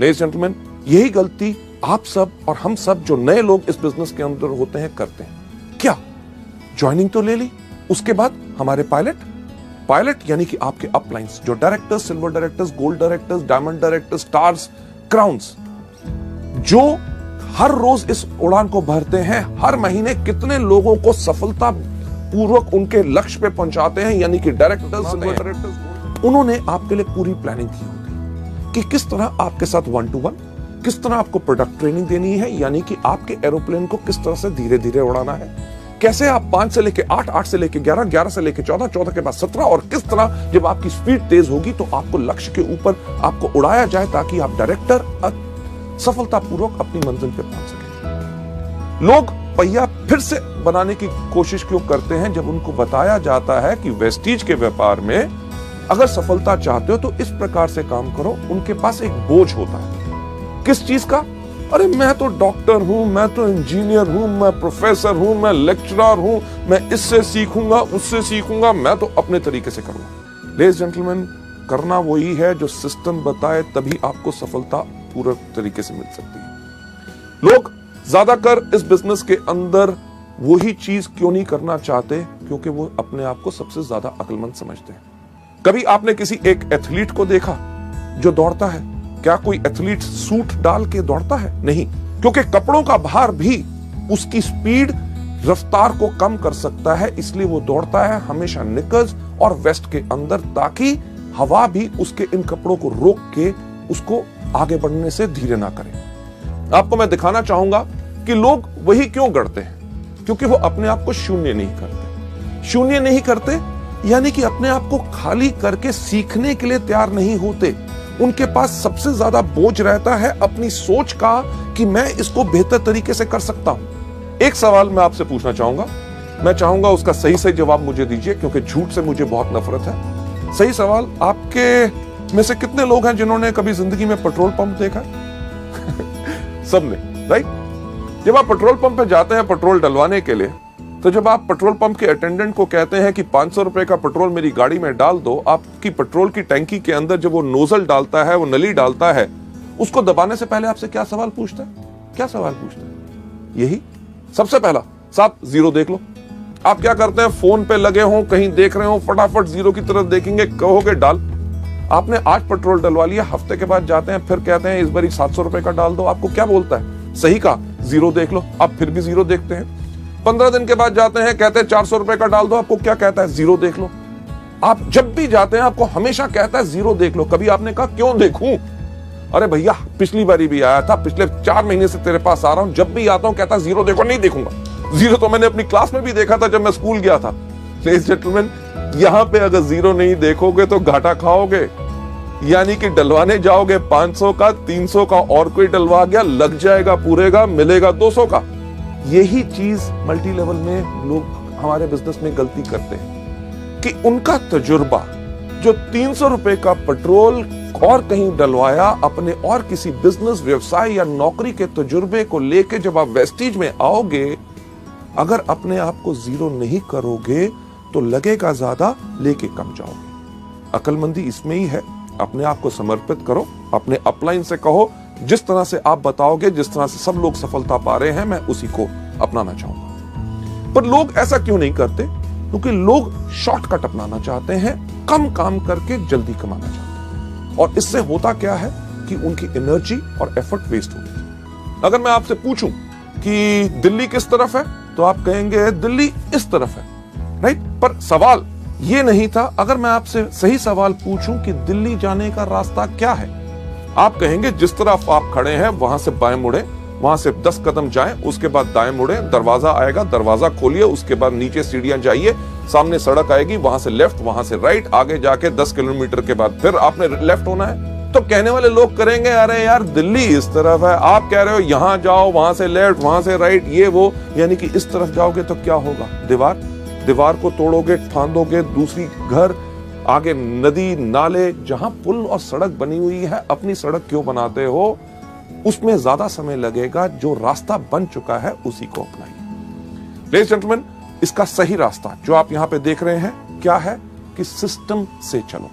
Ladies gentleman, यही गलती आप सब और हम सब जो नए लोग इस बिजनेस के अंदर होते हैं करते हैं। क्या ज्वाइनिंग तो ले ली, उसके बाद हमारे पायलट यानी कि आपके अपलाइंस, जो directors, silver directors, gold directors, diamond directors, stars, crowns, जो हर रोज इस उड़ान को भरते हैं, हर महीने कितने लोगों को सफलता पूर्वक उनके लक्ष्य पे पहुंचाते हैं, यानी कि डायरेक्टर्स, सिल्वर डायरेक्टर्स, उन्होंने आपके लिए पूरी प्लानिंग की होती कि किस तरह आपके साथ 1 to 1, किस तरह आपको प्रोडक्ट ट्रेनिंग देनी है, यानी कि आपके एरोप्लेन को किस तरह से धीरे धीरे उड़ाना है, कैसे आप 5 से लेके 8, 8 से लेके 11, 11 से लेके 14, 14 के बाद 17, और किस तरह जब आपकी स्पीड तेज होगी तो आपको लक्ष्य के ऊपर आपको उड़ाया जाए ताकि आप डायरेक्टर सफलतापूर्वक अपनी मंजिल पे पहुंच सके। लोग पहिया फिर से बनाने की कोशिश क्यों करते हैं जब उनको बताया जाता है कि वेस्टीज के व्यापार में अगर सफलता चाहते हो तो इस प्रकार से काम करो। उनके पास एक बोझ होता है, किस चीज का? अरे मैं तो डॉक्टर हूं, मैं तो इंजीनियर हूं, मैं प्रोफेसर हूं, मैं लेक्चरर हूं, मैं इससे सीखूंगा, उससे सीखूंगा, मैं तो अपने तरीके से करूंगा। लेडीज जेंटलमैन, करना वही है जो सिस्टम बताए, तभी आपको सफलता पूरे तरीके से मिल सकती है। लोग ज्यादातर इस बिजनेस के अंदर वही चीज क्यों नहीं करना चाहते? क्योंकि वो अपने आप को सबसे ज्यादा अक्लमंद समझते हैं। कभी आपने किसी एक एथलीट को देखा जो दौड़ता है? क्या कोई एथलीट सूट डाल के दौड़ता है? नहीं, क्योंकि कपड़ों का भार भी उसकी स्पीड, रफ्तार को कम कर सकता है, इसलिए वो दौड़ता है हमेशा निकर्स और वेस्ट के अंदर, ताकि हवा भी उसके इन कपड़ों को रोक के उसको आगे बढ़ने से धीरे ना करे। आपको मैं दिखाना चाहूंगा कि लोग वही क्यों करते हैं, क्योंकि वो अपने आप को शून्य नहीं करते। शून्य नहीं करते यानी कि अपने आप को खाली करके सीखने के लिए तैयार नहीं होते। उनके पास सबसे ज्यादा बोझ रहता है अपनी सोच का कि मैं इसको बेहतर तरीके से कर सकता हूं। एक सवाल मैं आपसे पूछना चाहूंगा, मैं चाहूंगा उसका सही सही जवाब मुझे दीजिए, क्योंकि झूठ से मुझे बहुत नफरत है। सही सवाल, आपके में से कितने लोग हैं जिन्होंने कभी जिंदगी में पेट्रोल पंप देखा? सबने, राइट? जब आप पेट्रोल पंप पे जाते हैं पेट्रोल डलवाने के लिए, तो जब आप पेट्रोल पंप के अटेंडेंट को कहते हैं कि 500 रुपए का पेट्रोल मेरी गाड़ी में डाल दो, आपकी पेट्रोल की टैंकी के अंदर जब वो नोजल डालता है, वो नली डालता है, उसको दबाने से पहले आपसे क्या सवाल पूछता है? क्या सवाल पूछता है? यही सबसे पहला, साहब जीरो देख लो। आप क्या करते हैं? फोन पे लगे हो, कहीं देख रहे हो, फटाफट जीरो की तरफ देखेंगे, कहोगे डाल। आपने आज पेट्रोल डलवा लिया, हफ्ते के बाद जाते हैं, फिर कहते हैं इस बार 700 रुपए का डाल दो। आपको क्या बोलता है? सही कहा, जीरो देख लो। आप फिर भी जीरो देखते हैं। 15 दिन के बाद जाते हैं, कहते हैं 400 रुपए का डाल दो। आपको क्या कहता है? जीरो देख लो। आप जब भी जाते हैं आपको हमेशा कहता है जीरो देख लो। कभी आपने कहा क्यों देखूं? अरे भैया पिछली बारी भी आया था, पिछले 4 महीने से तेरे पास आ रहा हूं, जब भी आता हूं कहता है जीरो देखो। नहीं देखूंगा। जीरो तो मैंने अपनी क्लास में भी देखा था जब मैं स्कूल गया था। लेडीज जेंटलमैन, यहां पे अगर जीरो नहीं देखोगे तो घाटा खाओगे, यानी कि डलवाने जाओगे 500 का, 300 का, और कोई डलवा गया, लग जाएगा पूरे का, मिलेगा 200 का। यही चीज मल्टी लेवल में लोग हमारे बिजनेस में गलती करते हैं कि उनका तजुर्बा जो 300 रुपए का पेट्रोल और कहीं डलवाया, अपने और किसी बिजनेस, व्यवसाय या नौकरी के तजुर्बे को लेके जब आप वेस्टीज में आओगे, अगर अपने आप को जीरो नहीं करोगे तो लगेगा ज्यादा, लेके कम जाओगे। अक्लमंदी इसमें ही है। अपने आप को समर्पित करो, अपने अपलाइन से कहो जिस तरह से आप बताओगे, जिस तरह से सब लोग सफलता पा रहे हैं, मैं उसी को अपनाना चाहूंगा। पर लोग ऐसा क्यों नहीं करते? क्योंकि लोग शॉर्टकट अपनाना चाहते हैं, कम काम करके जल्दी कमाना चाहते हैं, और इससे होता क्या है कि उनकी एनर्जी और एफर्ट वेस्ट होती है। अगर मैं आपसे पूछूं कि दिल्ली किस तरफ है, तो आप कहेंगे दिल्ली इस तरफ है, राइट? पर सवाल ये नहीं था। अगर मैं आपसे सही सवाल पूछूं कि दिल्ली जाने का रास्ता क्या है, आप कहेंगे जिस तरफ आप खड़े हैं वहां से बाएं मुड़े, वहां से 10 कदम जाएं, उसके बाद दाएं मुड़े, दरवाजा आएगा, दरवाजा खोलिए, उसके बाद नीचे सीढ़ियां जाइए, सामने सड़क आएगी, वहां से लेफ्ट, वहां से राइट, आगे जाके 10 किलोमीटर के बाद फिर आपने लेफ्ट होना है। तो कहने वाले लोग करेंगे अरे यार दिल्ली इस तरफ है, आप कह रहे हो यहां जाओ, वहां से लेफ्ट, वहां से राइट, ये वो, यानी कि इस तरफ जाओगे तो क्या होगा? दीवार को तोड़ोगे, फांदोगे, दूसरी घर, आगे नदी, नाले, जहां पुल और सड़क बनी हुई है, अपनी सड़क क्यों बनाते हो? उसमें ज्यादा समय लगेगा। जो रास्ता बन चुका है उसी को अपनाइए। लेडीज जेंटलमैन, इसका सही रास्ता जो आप यहां पे देख रहे हैं क्या है कि सिस्टम से चलो।